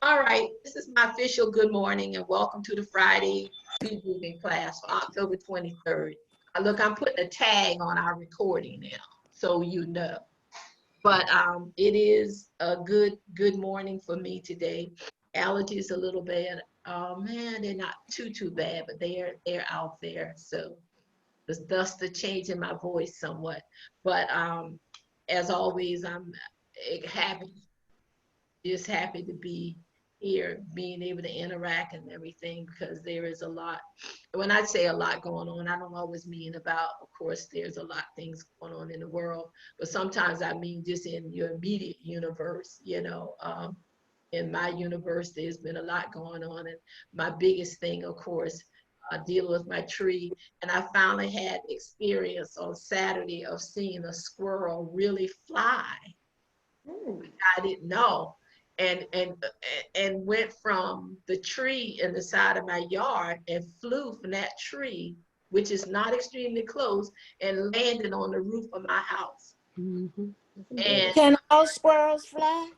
All right, this is my official good morning and welcome to the Friday Bead class for October 23rd. Look, I'm putting a tag on our recording now, so you know. But it is a good morning for me today. Allergies a little bad. Oh man, they're not too bad, but they're out there. So thus the change in my voice somewhat. But as always, I'm happy just happy to be here, being able to interact and everything, because there is a lot. When I say a lot going on, I don't always mean about, of course, there's a lot of things going on in the world, but sometimes I mean just in your immediate universe, in my universe, there's been a lot going on. And my biggest thing, of course, dealing with my tree. And I finally had experience on Saturday of seeing a squirrel really fly. I didn't know. And went from the tree in the side of my yard and flew from that tree, which is not extremely close, and landed on the roof of my house. Mm-hmm. And Can all squirrels fly?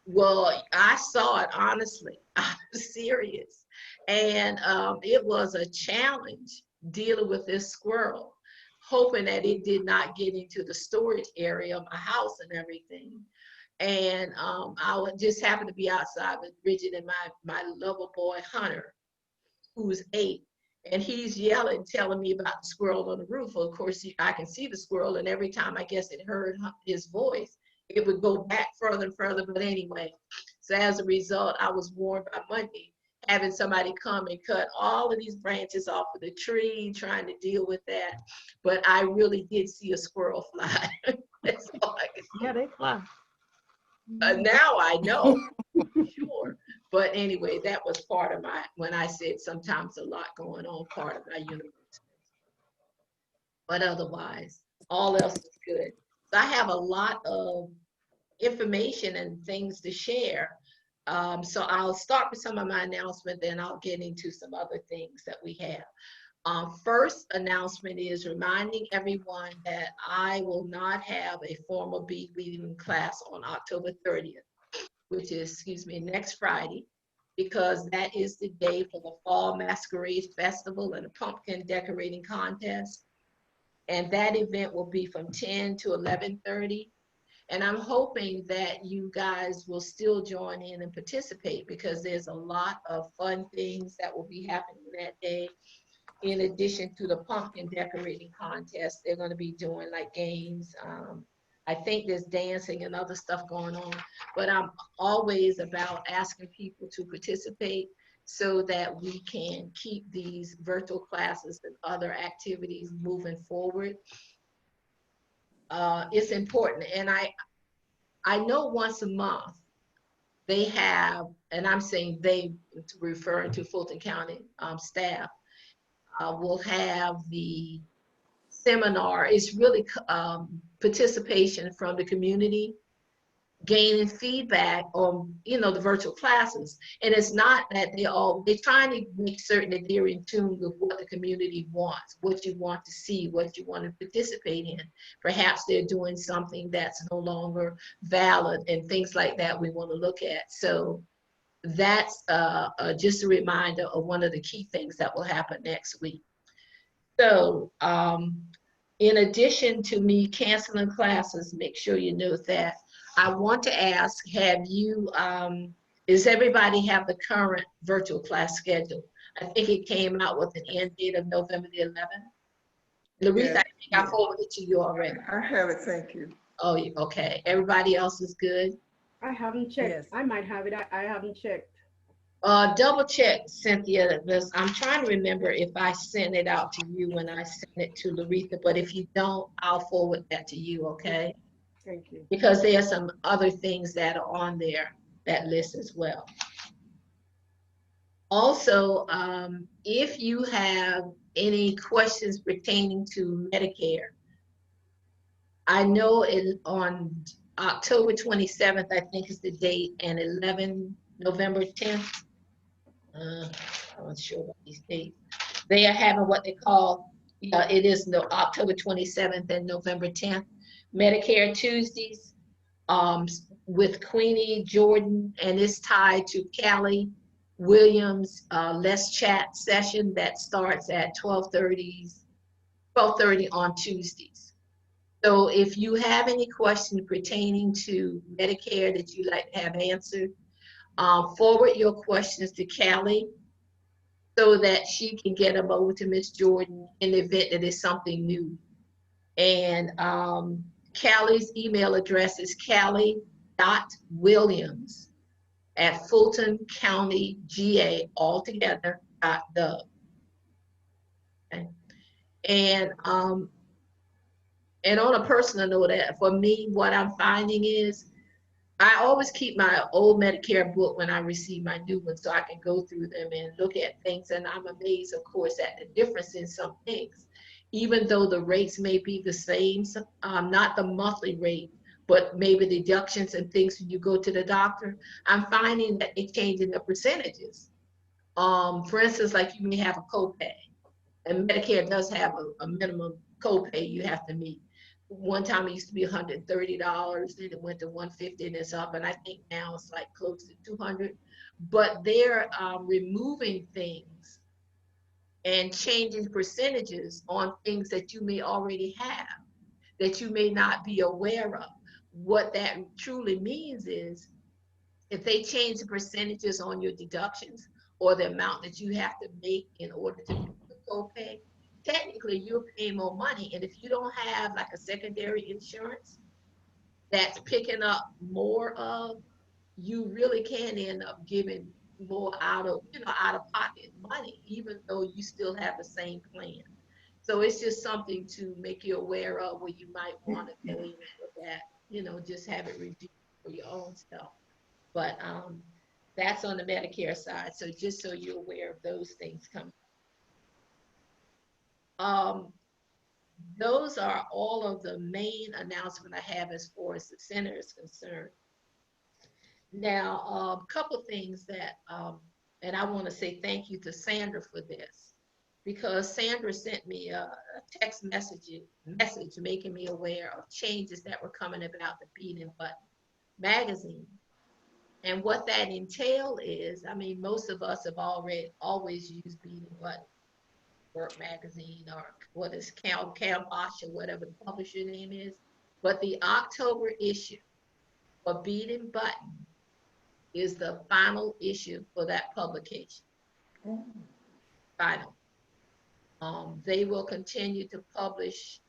well, I saw it honestly. I was serious. And it was a challenge dealing with this squirrel, hoping that it did not get into the storage area of my house and everything. And I would just happen to be outside with Bridget and my little boy Hunter, who's 8, and he's yelling, telling me about the squirrel on the roof. Well, of course, I can see the squirrel, and every time I guess it heard his voice, it would go back further and further. But anyway, so as a result, I was warned by Monday, having somebody come and cut all of these branches off of the tree, trying to deal with that. But I really did see a squirrel fly. That's all I can say. Yeah, they fly. Now I know, sure. But anyway, that was part of when I said sometimes a lot going on, part of my universe. But otherwise, all else is good. So I have a lot of information and things to share. So I'll start with some of my announcements, then I'll get into some other things that we have. First announcement is reminding everyone that I will not have a formal bead weaving class on October 30th, which is, next Friday, because that is the day for the Fall Masquerade Festival and the Pumpkin Decorating Contest. And that event will be from 10 to 11:30. And I'm hoping that you guys will still join in and participate, because there's a lot of fun things that will be happening that day. In addition to the pumpkin decorating contest, they're going to be doing like games. I think there's dancing and other stuff going on, but I'm always about asking people to participate so that we can keep these virtual classes and other activities moving forward. It's important. And I know once a month they have, and I'm saying they, referring to Fulton County staff, will have the seminar. It's really participation from the community, gaining feedback on the virtual classes. And it's not that they're trying to make certain that they're in tune with what the community wants, what you want to see, what you want to participate in. Perhaps they're doing something that's no longer valid and things like that we want to look at. So that's just a reminder of one of the key things that will happen next week. So in addition to me canceling classes, make sure you note that. I want to ask, does everybody have the current virtual class schedule? I think it came out with an end date of November the 11th. Larissa, I think I forwarded it to you already. I have it, thank you. Oh, okay. Everybody else is good? I haven't checked. Yes. I might have it. I haven't checked. Double check, Cynthia. I'm trying to remember if I sent it out to you when I sent it to Larissa, but if you don't, I'll forward that to you, okay? Thank you. Because there are some other things that are on there, that list as well. Also, if you have any questions pertaining to Medicare, I know on October 27th, I think is the date, and November 10th, I'm not sure about these dates. They are having what they call, it is October 27th and November 10th, Medicare Tuesdays. with Queenie Jordan, and it's tied to Callie Williams' Let's Chat session that starts at 12:30 on Tuesdays. So if you have any questions pertaining to Medicare that you'd like to have answered, forward your questions to Callie so that she can get them over to Miss Jordan in the event that it's something new. And Callie's email address is callie.williams@fultoncountyga altogether.gov. Okay. And on a personal note, for me, what I'm finding is I always keep my old Medicare book when I receive my new one so I can go through them and look at things. And I'm amazed, of course, at the difference in some things. Even though the rates may be the same, not the monthly rate, but maybe deductions and things when you go to the doctor, I'm finding that they're changing the percentages. For instance, like you may have a copay, and Medicare does have a minimum copay you have to meet. One time it used to be $130, then it went to $150 and it's up, and I think now it's like close to $200. But they're removing things and changing percentages on things that you may already have, that you may not be aware of. What that truly means is if they change the percentages on your deductions or the amount that you have to make in order to meet the copay, technically you're paying more money. And if you don't have like a secondary insurance that's picking up more of, you really can end up giving more out of pocket money, even though you still have the same plan. So it's just something to make you aware of where you might want to go in and look at, just have it reduced for your own self. But that's on the Medicare side. So just so you're aware of those things coming. Those are all of the main announcements I have as far as the center is concerned. Now, a couple things that, and I want to say thank you to Sandra for this, because Sandra sent me a text message making me aware of changes that were coming about the Bead and Button magazine. And what that entail is, I mean, most of us have always used Bead and Button Work magazine, or what is Cambosh, or whatever the publisher name is. But the October issue for Bead and Button is the final issue for that publication. Final. They will continue to publish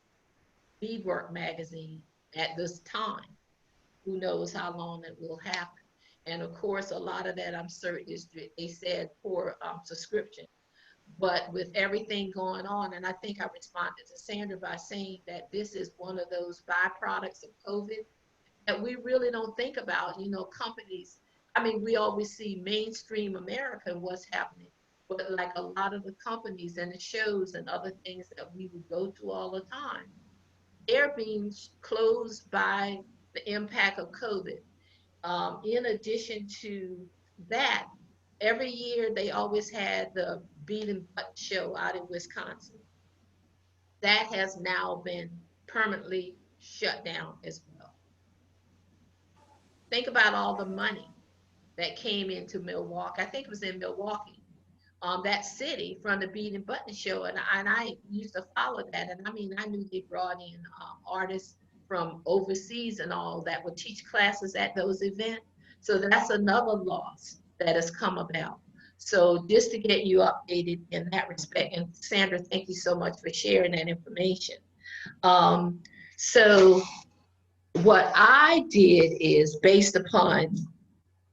Beadwork magazine at this time. Who knows how long it will happen. And of course, a lot of that I'm certain is, they said, for subscription. But with everything going on, and I think I responded to Sandra by saying that this is one of those byproducts of COVID that we really don't think about. Companies, I mean, we always see mainstream America and what's happening, but like a lot of the companies and the shows and other things that we would go to all the time, they're being closed by the impact of COVID. In addition to that, every year they always had the Bead and Butt show out in Wisconsin. That has now been permanently shut down as well. Think about all the money that came into Milwaukee. I think it was in Milwaukee, that city, from the Bead and Button show. And I used to follow that. And I mean, I knew they brought in artists from overseas and all that would teach classes at those events. So that's another loss that has come about. So just to get you updated in that respect. And Sandra, thank you so much for sharing that information. So what I did is, based upon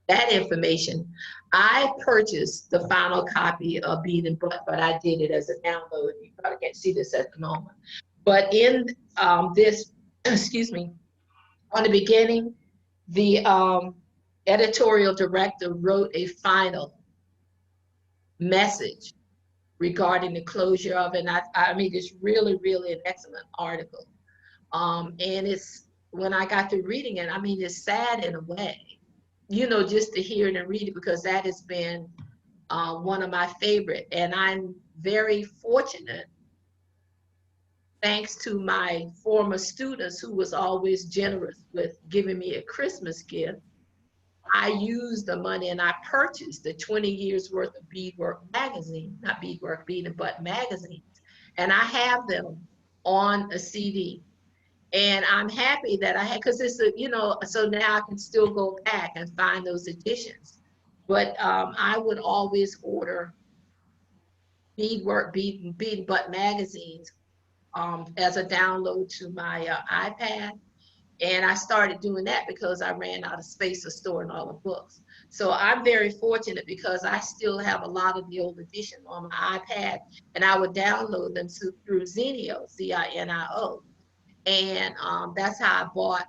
that information, I purchased the final copy of Bead and Butt, but I did it as a download. You probably can't see this at the moment. But in this, excuse me, on the beginning, the editorial director wrote a final message regarding the closure of it. And I mean, it's really, really an excellent article. And it's, when I got to reading it, I mean, it's sad in a way, just to hear it and read it, because that has been one of my favorite. And I'm very fortunate thanks to my former students who was always generous with giving me a Christmas gift, I used the money and I purchased the 20 years worth of beadwork magazine, not beadwork, bead and butt magazines. And I have them on a CD. And I'm happy that I had, because it's a, you know, so now I can still go back and find those editions. But I would always order beadwork, bead and butt magazines as a download to my iPad. And I started doing that because I ran out of space for storing all the books. So I'm very fortunate because I still have a lot of the old editions on my iPad, and I would download them through Zinio, Zinio. And that's how I bought,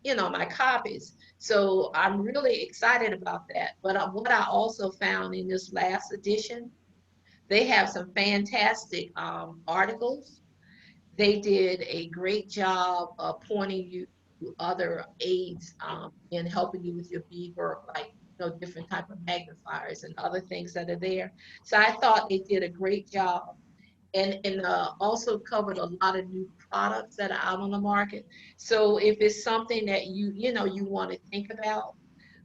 you know, my copies. So I'm really excited about that. But what I also found in this last edition, they have some fantastic articles. They did a great job of pointing you to other aids in helping you with your beadwork, like, you know, different type of magnifiers and other things that are there. So I thought they did a great job, and also covered a lot of new products that are out on the market. So if it's something that you know you want to think about,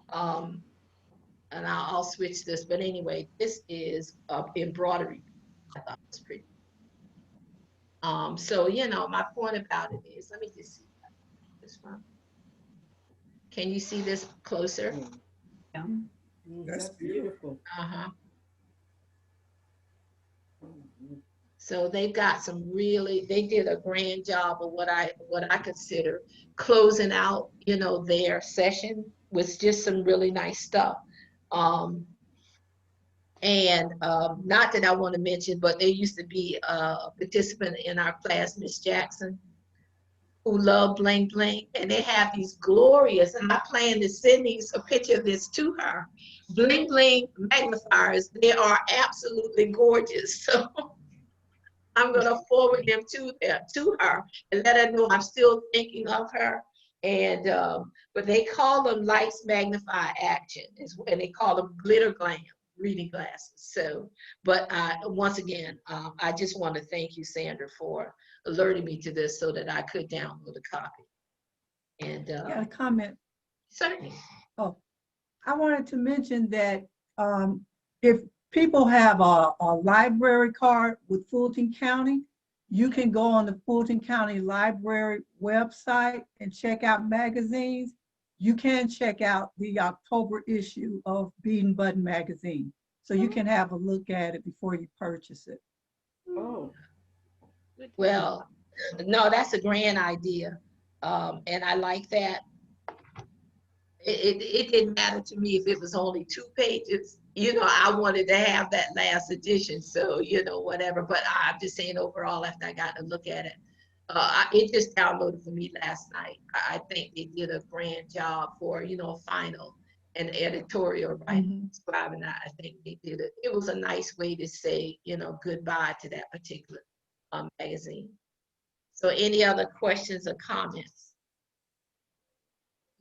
um, and I'll switch this, but anyway, this is embroidery. I thought it was pretty. So, you know, my point about it is, let me just see this one. Can you see this closer? Yeah. That's beautiful. Uh-huh. So they've got some really, they did a grand job of what I consider closing out, you know, their session with just some really nice stuff. Not that I want to mention, but there used to be a participant in our class, Miss Jackson, who love bling bling, and they have these glorious, and I plan to send a picture of this to her, bling bling magnifiers. They are absolutely gorgeous. So I'm gonna forward them to her and let her know I'm still thinking of her. And but they call them lights magnify action, and they call them glitter glam reading glasses. So, but once again, I just want to thank you, Sandra, for alerting me to this so that I could download a copy. And Got a comment. certainly. Oh, I wanted to mention that if people have a library card with Fulton County, you can go on the Fulton County Library website and check out magazines. You can check out the October issue of Bead and Button magazine. So you can have a look at it before you purchase it. Oh, Well, no, that's a grand idea. And I like that. It didn't matter to me if it was only 2 pages. You know, I wanted to have that last edition. So, you know, whatever. But I'm just saying overall, after I got to look at it, it just downloaded for me last night. I think they did a grand job for, you know, final and editorial writing, describing that. I think they did it. It was a nice way to say, you know, goodbye to that particular magazine. So any other questions or comments?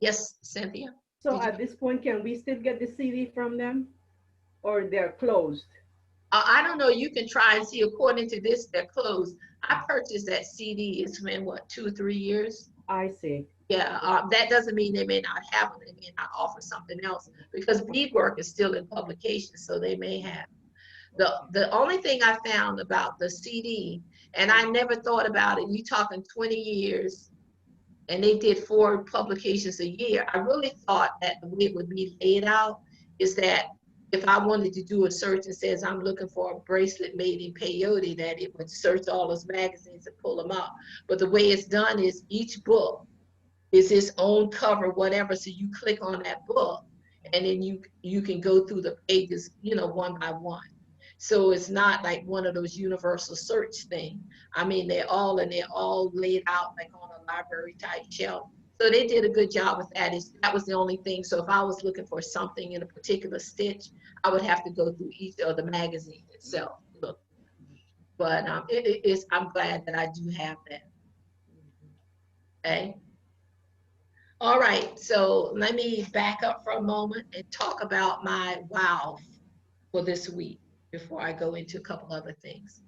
Yes, Cynthia? so at this point, can we still get the CD from them, or they're closed? I don't know. You can try and see. According to this, they're closed. I purchased that CD. It's been what, 2 or 3 years? I see. Yeah, that doesn't mean they may not have them. They may not offer something else because beadwork is still in publication, so they may have. The only thing I found about the CD, and I never thought about it, you talking 20 years, and they did 4 publications a year. I really thought that the way it would be laid out is that if I wanted to do a search and says I'm looking for a bracelet made in peyote, that it would search all those magazines and pull them up. But the way it's done is each book is its own cover, whatever. So you click on that book, and then you can go through the pages, you know, one by one. So it's not like one of those universal search thing. I mean, they're all laid out like on a library type shelf. So they did a good job with that. That was the only thing. So if I was looking for something in a particular stitch, I would have to go through each of the magazine itself. Look, but I'm glad that I do have that. Okay. All right. So let me back up for a moment and talk about my wow for this week before I go into a couple other things.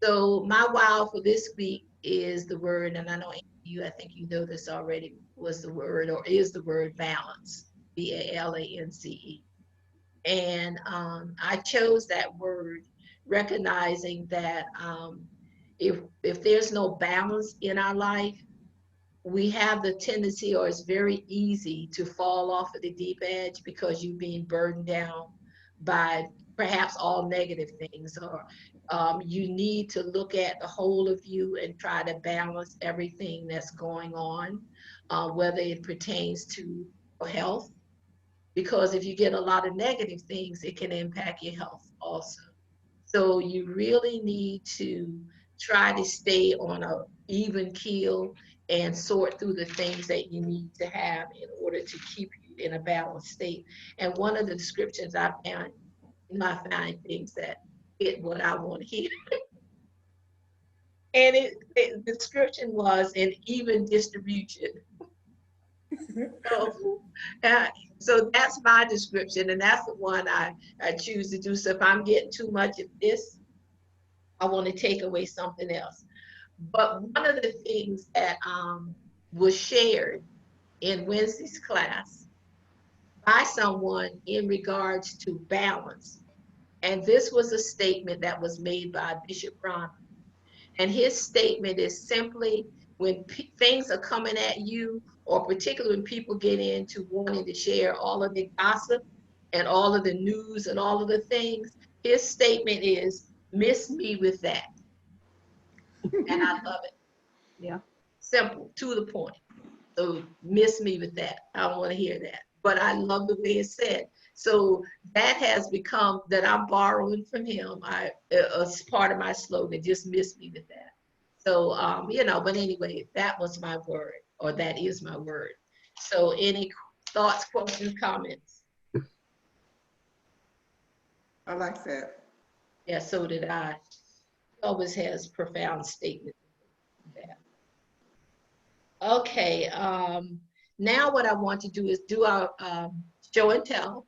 So my wow for this week is the word, and I know you, I think you know this already, was the word or is the word balance, BALANCE. And I chose that word recognizing that if there's no balance in our life, we have the tendency, or it's very easy to fall off of the deep edge because you're being burdened down by perhaps all negative things, or you need to look at the whole of you and try to balance everything that's going on, whether it pertains to your health, because if you get a lot of negative things, it can impact your health also. So you really need to try to stay on a even keel and sort through the things that you need to have in order to keep you in a balanced state. And one of the descriptions I found, I find things that fit what I want to hear. And the description was an even distribution. So, so that's my description, and that's the one I choose to do. So if I'm getting too much of this, I want to take away something else. But one of the things that was shared in Wednesday's class by someone in regards to balance, and this was a statement that was made by Bishop Ron. And his statement is simply, when things are coming at you, or particularly when people get into wanting to share all of the gossip and all of the news and all of the things, his statement is, miss me with that. And I love it. Yeah. Simple, to the point. So miss me with that. I don't want to hear that. But I love the way it's said. So that has become, that I'm borrowing from him. It's part of my slogan, just miss me with that. So, you know, but anyway, that was my word, or that is my word. So any thoughts, questions, comments? I like that. Yeah, so did I. He always has profound statements. Okay, now what I want to do is do our show and tell.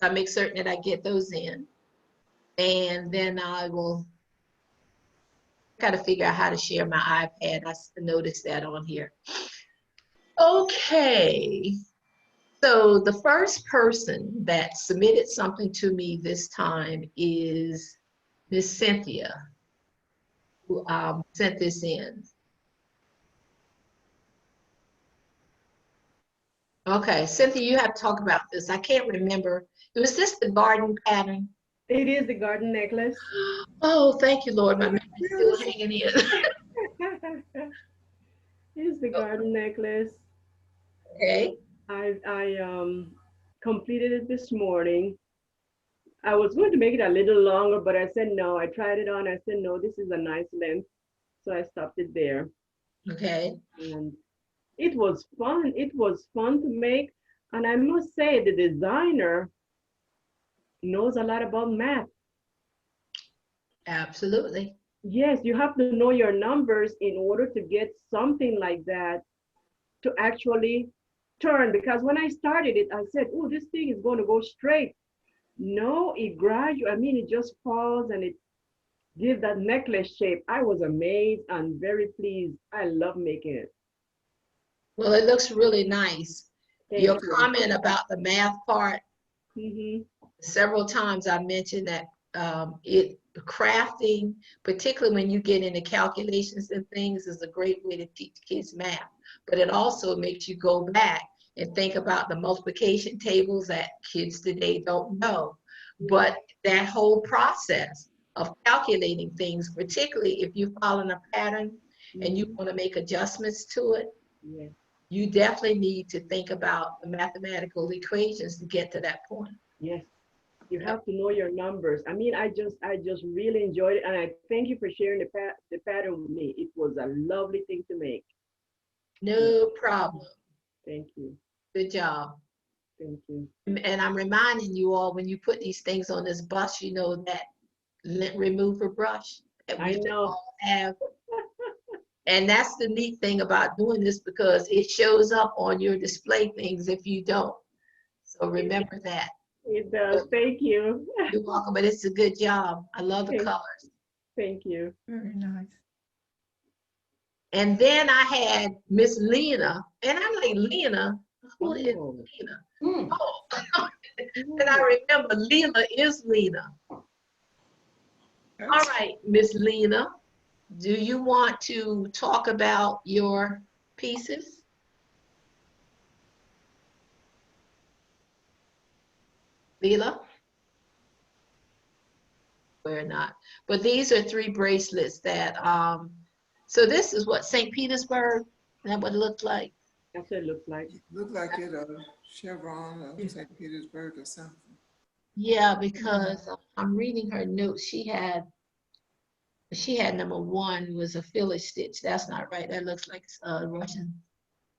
So I make certain that I get those in. And then I will kind of figure out how to share my iPad. I noticed that on here. Okay, so the first person that submitted something to me this time is Miss Cynthia, who sent this in. Okay, Cynthia, you have to talk about this. I can't remember. Was this the garden pattern? It is the garden necklace. Oh, thank you, Lord. My memory's still hanging in. It's the garden necklace. Okay. I completed it this morning. I was going to make it a little longer, but I said no. I tried it on. I said no, this is a nice length. So I stopped it there. Okay. And it was fun. It was fun to make. And I must say, the designer knows a lot about math. Absolutely. Yes, you have to know your numbers in order to get something like that to actually turn. Because when I started it, I said, oh, this thing is going to go straight. No, it gradually, I mean, it just falls and it gives that necklace shape. I was amazed and very pleased. I love making it. Well, it looks really nice. Thank Your you. comment about the math part, Mm-hmm. several times I mentioned that crafting, particularly when you get into calculations and things, is a great way to teach kids math. But it also makes you go back and think about the multiplication tables that kids today don't know. But that whole process of calculating things, particularly if you're following a pattern and you want to make adjustments to it, Yes. you definitely need to think about the mathematical equations to get to that point. Yes. You have to know your numbers. I mean, I just really enjoyed it, and I thank you for sharing the pattern with me. It was a lovely thing to make. No problem. Thank you. Good job. Thank you. And I'm reminding you all, when you put these things on this bus, you know, that lint remover brush that I we should know. all have. And that's the neat thing about doing this, because it shows up on your display things if you don't. So remember that. It does. Thank you. You're welcome, but it's a good job. I love the Thank- colors. Thank you. Very nice. And then I had Miss Lena, and I'm like, Lena, who is Oh. Lena? Mm. Oh, and I remember Lena is Lena. All right, Miss Lena, do you want to talk about your pieces? Leela? We're not. But these are 3 bracelets that, so this is what, St. Petersburg? Is that what it looked like? That's what it looks like. Look like it a chevron of St. Petersburg or something. Yeah, because I'm reading her notes. She had number 1 was a Philly stitch. That's not right. That looks like a Russian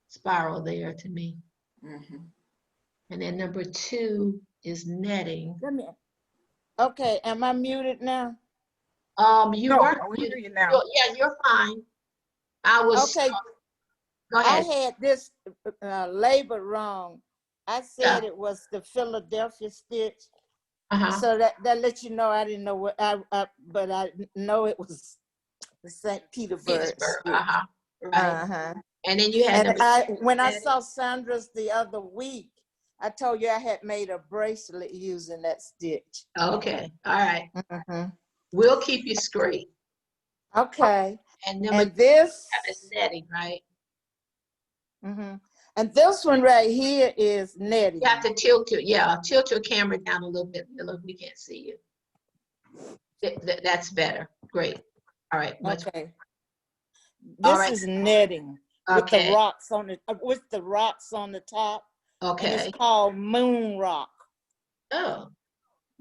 spiral there to me. Mm-hmm. And then number 2 is netting. Let me. Okay, am I muted now? You No, weren't. we hear you now. Yeah, you're fine. I was. Okay, Go I ahead. had this label wrong. I said Yeah. it was the Philadelphia stitch, Uh-huh. so that lets you know I didn't know what but I know it was the St. Petersburg Petersburg. stitch. Uh-huh. Right. Uh-huh. And then you had And number when I netting. saw Sandra's the other week, I told you I had made a bracelet using that stitch. Okay. All right. Mhm. We'll keep you straight. Okay. And number 2 And this, is netting, right? mhm. And this one right here is netting. You have to tilt your camera down a little bit. Look, we can't see you. That's better. Great. All right. Much. Okay. All This right. is netting with the Okay. rocks on it, with the rocks on the top, and Okay. it's called moon rock. Oh.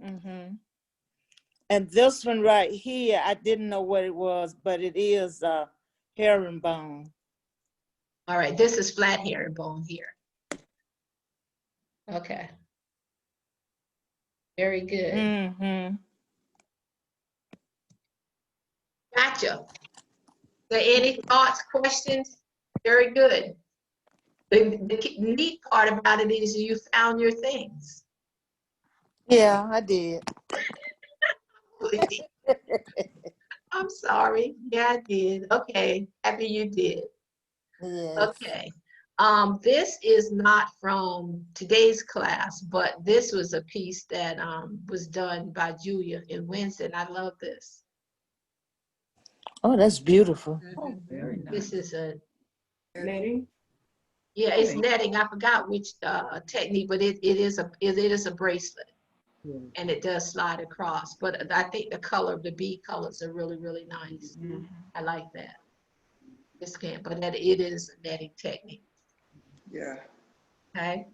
Mm-hmm. And this one right here, I didn't know what it was, but it is herringbone. All right. This is flat herringbone here. Okay. Very good. Mm-hmm. Gotcha. So any thoughts, questions? Very good. The neat part about it is you found your things. Yeah, I did. I'm sorry. Yeah, I did. Okay. Happy you did. Yes. Okay. This is not from today's class, but this was a piece that was done by Julia in Wednesday, and I love this. Oh, that's beautiful. Oh, very nice. This is a, Netting. yeah, it's Okay. netting. I forgot which technique, but it is a bracelet, Yeah. and it does slide across. But I think the color of the bead colors are really, really nice. Mhm. I like that. This can't, but that it is a netting technique. Yeah. Okay.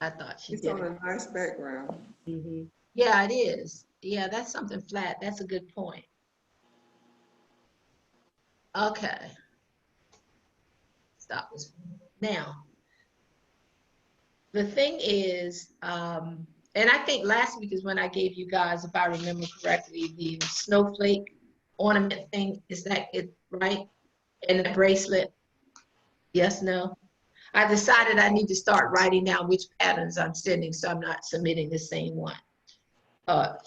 I thought she It's did on it. a nice background. Mm-hmm. Yeah, it is. Yeah, that's something flat. That's a good point. Okay. Stop this. Now, the thing is, and I think last week is when I gave you guys, if I remember correctly, the snowflake ornament thing. Is that it, right? And the bracelet? Yes, no? I decided I need to start writing down which patterns I'm sending so I'm not submitting the same one. But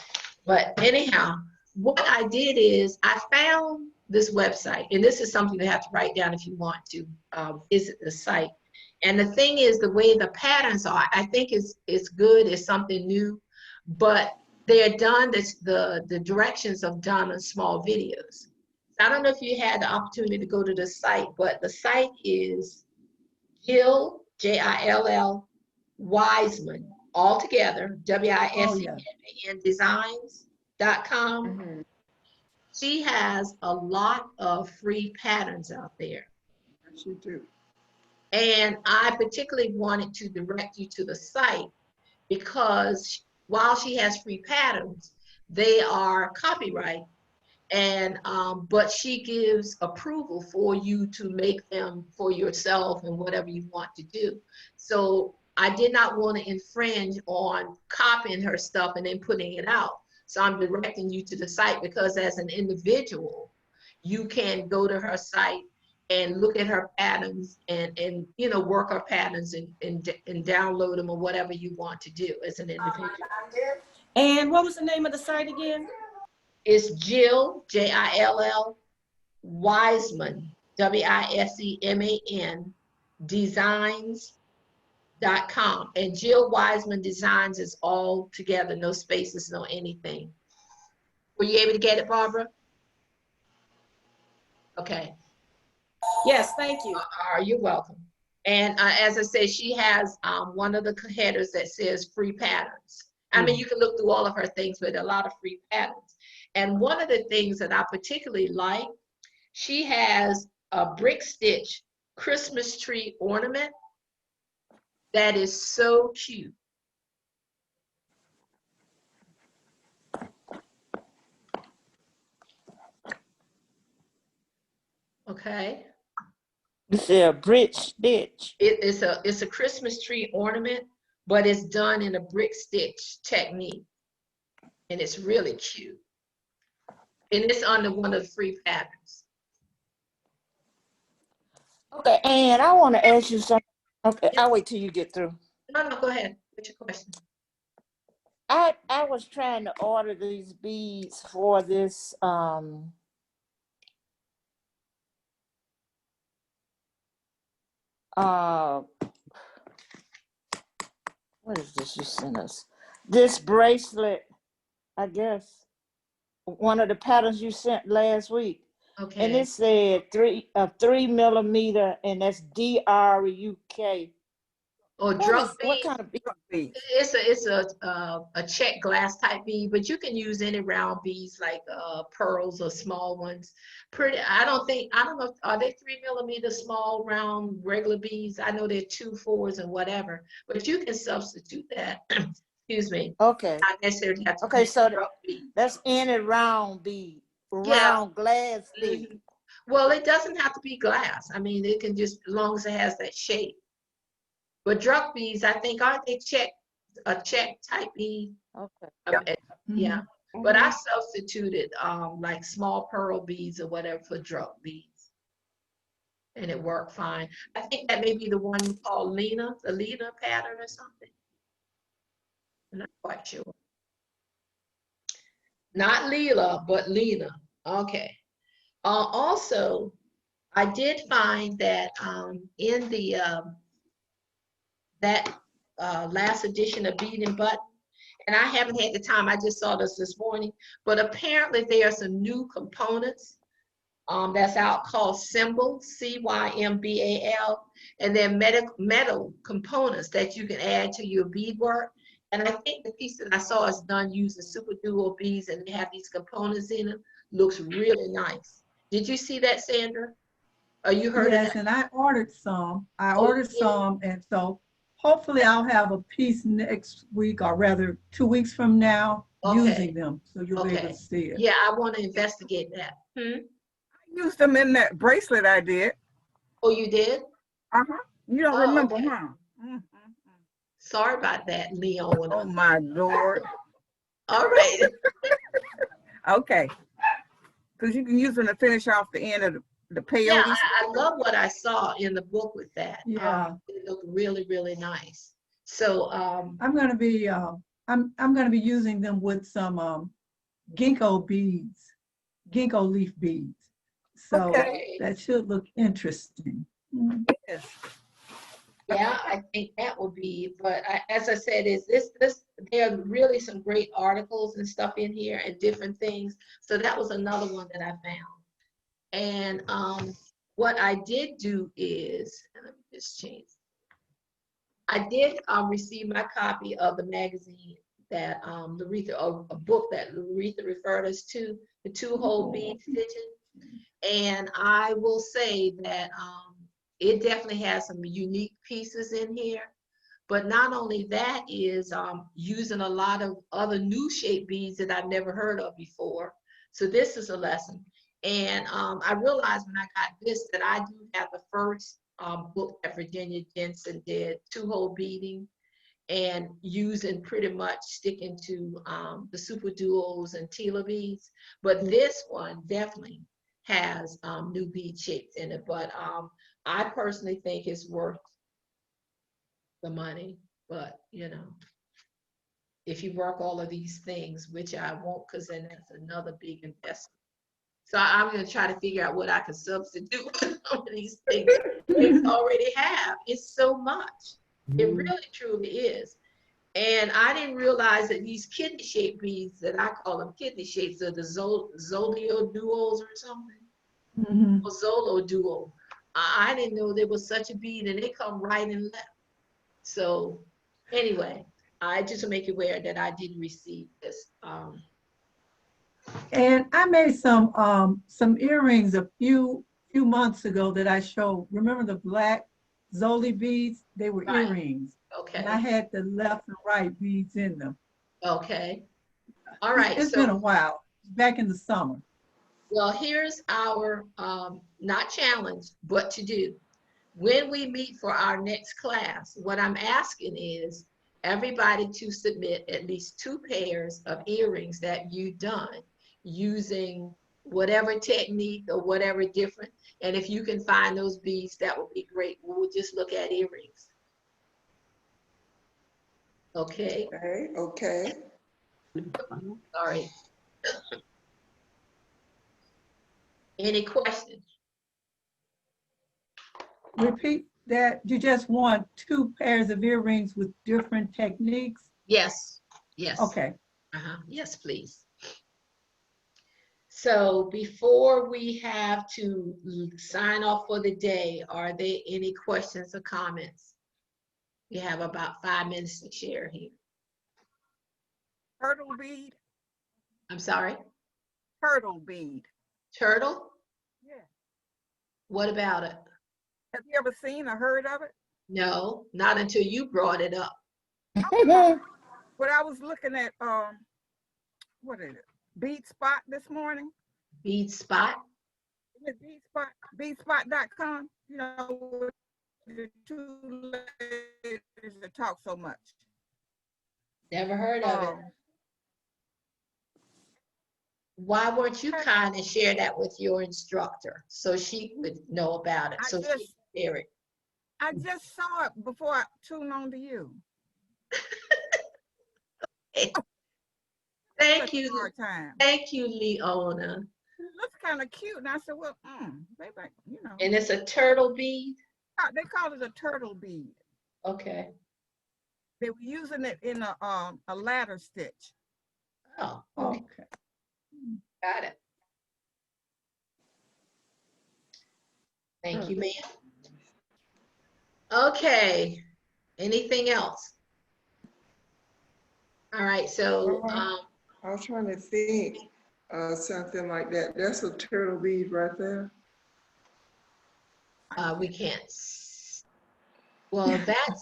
anyhow, what I did is I found this website, and this is something you have to write down if you want to visit the site. And the thing is, the way the patterns are, I think it's good, it's something new, but they're done, the directions are done in small videos. I don't know if you had the opportunity to go to the site, but the site is Jill, Jill Wiseman, all together, WISEMAN designs.com. Mm-hmm. She has a lot of free patterns out there. Yes, you do. And I particularly wanted to direct you to the site because while she has free patterns, they are copyright. And but she gives approval for you to make them for yourself and whatever you want to do. So I did not want to infringe on copying her stuff and then putting it out. So I'm directing you to the site because as an individual, you can go to her site and look at her patterns and you know, work her patterns and download them or whatever you want to do as an individual. And what was the name of the site again? It's Jill, Jill Wiseman, Wiseman, designs.com. And Jill Wiseman Designs is all together, no spaces, no anything. Were you able to get it, Barbara? Okay. Yes, thank you. You're welcome. And as I said, she has one of the headers that says free patterns. I mean, you can look through all of her things, but a lot of free patterns. And one of the things that I particularly like, she has a brick stitch Christmas tree ornament that is so cute. Okay. You said a bridge stitch. It's a Christmas tree ornament, but it's done in a brick stitch technique. And it's really cute. And it's under one of the free patterns. Okay, and I want to ask you something. Okay, I'll wait till you get through. No, go ahead. What's your question? I was trying to order these beads for this what is this you sent us? This bracelet, I guess. One of the patterns you sent last week. Okay. And it said 3 millimeter, and that's DRUK. Or drug What bead. kind of bead? It's a check glass type bead, but you can use any round beads like pearls or small ones. I don't know, are they 3 millimeter small round regular beads? I know they're 2, 4s and whatever, but you can substitute that. Excuse me. Okay. Not necessarily have to Okay, so drug bead. that's any round bead, round glass bead. Well, it doesn't have to be glass. I mean, it can just, as long as it has that shape. But drug beads, I think, aren't they a check type bead? Okay. Yeah. But I substituted like small pearl beads or whatever for drug beads. And it worked fine. I think that may be the one you call Lena, the Lena pattern or something. I'm not quite sure. Not Leela, but Lena. Okay. Also, I did find that in the last edition of Bead and Button, and I haven't had the time, I just saw this morning, but apparently there are some new components that's out called Symbol, CYMBAL, and then metal components that you can add to your beadwork. And I think the piece that I saw is done using Super Duo beads, and they have these components in them. Looks really nice. Did you see that, Sandra? Or you heard Yes, of that? and I ordered some. Oh, And so hopefully I'll have a piece next week, or rather 2 weeks from now, using them. So you'll be able to see it. Yeah, I want to investigate that. I used them in that bracelet I did. Oh, you did? You don't remember, okay. huh? Sorry about that, Leon. Oh my Lord. All right. Okay. Because you can use them to finish off the end of the peyote. Yeah, I love what I saw in the book with that. Yeah. It looked really, really nice. So I'm going to be I'm going to be using them with some ginkgo beads, ginkgo leaf beads. So that should look interesting. Yes. yeah, I think that will be, but as I said, there are really some great articles and stuff in here and different things. So that was another one that I found. And what I did do is, let me just change. I did receive my copy of the magazine that a book that Laretha referred us to, the 2-hole bead stitching. And I will say that it definitely has some unique pieces in here. But not only that is using a lot of other new shape beads that I've never heard of before. So this is a lesson. And I realized when I got this that I do have the first book that Virginia Jensen did, 2-hole beading, and using pretty much sticking to the super duos and Tela beads. But this one definitely has new bead shapes in it. But I personally think it's worth the money, but you know, if you work all of these things, which I won't, because then that's another big investment. So I'm going to try to figure out what I can substitute with some of these things they already have. It's so much. It really truly is. And I didn't realize that these kidney shaped beads, that I call them kidney shapes, are the Zolio duos or something. Mhm. Or Zolo duo. I didn't know there was such a bead, and they come right and left. So anyway, I just to make you aware that I did receive this. And I made some earrings a few months ago that I showed. Remember the black Zoli beads? They were Right. earrings. And I Okay. had the left and right beads in them. Okay. All right. It's been a So, while, back in the summer. well, here's our not challenge, but to do. When we meet for our next class, what I'm asking is everybody to submit at least 2 pairs of earrings that you've done using whatever technique or whatever different. And if you can find those beads, that would be great. We'll just look at earrings. Okay. Okay, okay. All right. Any questions? Repeat that. You just want 2 pairs of earrings with different techniques? Yes. Yes. Okay. Yes, please. So before we have to sign off for the day, are there any questions or comments? We have about 5 minutes to share here. Turtle bead, I'm sorry, turtle bead. turtle? Yeah. What about it? Have you ever seen or heard of it? No, not until you brought it up. But I was looking at what is it? Bead Spot this morning. Bead spot? Is it Bead Spot? Beadspot.com. You know, the 2 ladies that talk so much. Never heard of it. Why weren't you kind and share that with your instructor so she would know about it? So she could share it. I just saw it before I tuned on to you. Thank you. Hard time. Thank you, Leona. It looks kind of cute, and I said, well, maybe, you know. And it's a turtle bead? They call it a turtle bead. Okay. They were using it in a ladder stitch. Oh, Okay. got it. Thank you, ma'am. Okay. Anything else? All right, so I was trying to think something like that. That's a turtle bead right there. we can't. Well,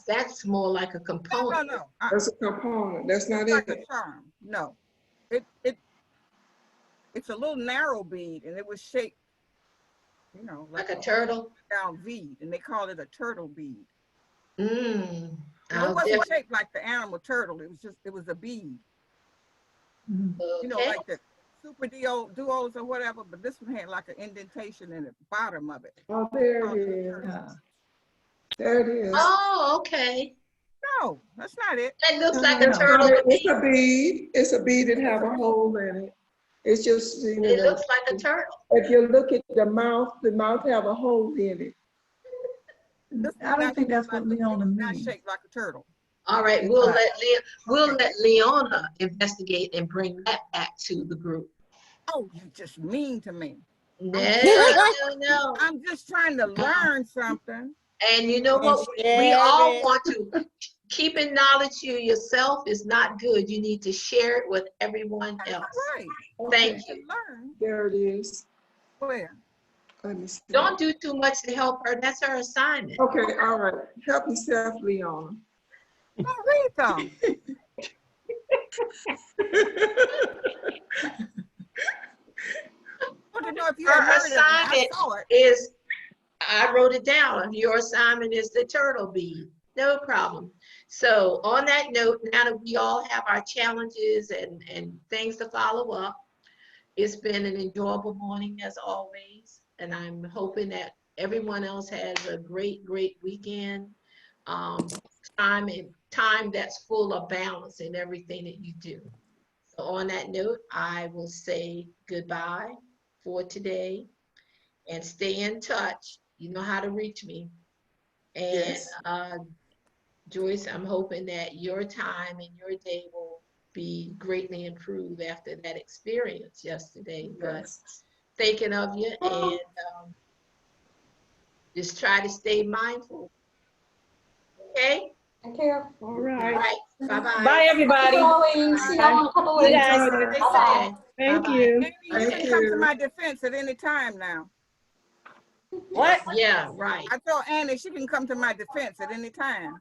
that's more like a component. No. That's a component. That's not Like a it. charm. No. It's a little narrow bead, and it was shaped, you know, Like a turtle? down V, and they called it a turtle bead. I'll It wasn't shaped like the animal turtle. It was a bead. You know, okay. like the super duos or whatever, but this one had like an indentation in the bottom of it. Oh, there it is. Yeah. There it is. Oh, okay. No, that's not it. That looks like No, a no. turtle It's bead. a bead. It's a bead that have a hole in it. It's just, you know, It looks like a turtle. if you look at the mouth have a hole in it. I don't think that's what Leona Not means. shaped like a turtle. All right, we'll let Leona investigate and bring that back to the group. Oh, you just mean to me. No. I'm just trying to learn something. And you know what? We all want to. Keeping knowledge to yourself is not good. You need to share it with everyone else. Right. Thank Okay. you. Learn. There it is. Where? Let me see. Don't do too much to help her. That's her assignment. Okay, all right. Help yourself, Leona. Don't read them. I want to know if you had Her heard of it. I assignment saw it. is, I wrote it down. Your assignment is the turtle bead. No problem. So on that note, now that we all have our challenges and things to follow up, it's been an enjoyable morning as always. And I'm hoping that everyone else has a great weekend. Time time that's full of balance in everything that you do. So on that note, I will say goodbye for today and stay in touch. You know how to reach me. And Yes. Joyce, I'm hoping that your time and your day will be greatly improved after that experience yesterday. But Yes. thinking of you, and just try to stay mindful. Okay? Thank you. All All right. right. Bye-bye. Bye, everybody. Bye. See y'all in a couple Bye, weeks. guys. Stay Bye-bye. safe. Thank Bye-bye. you. Annie, you Thank can come to you. my defense at any time now. What? Yeah, right. I told Annie she can come to my defense at any time.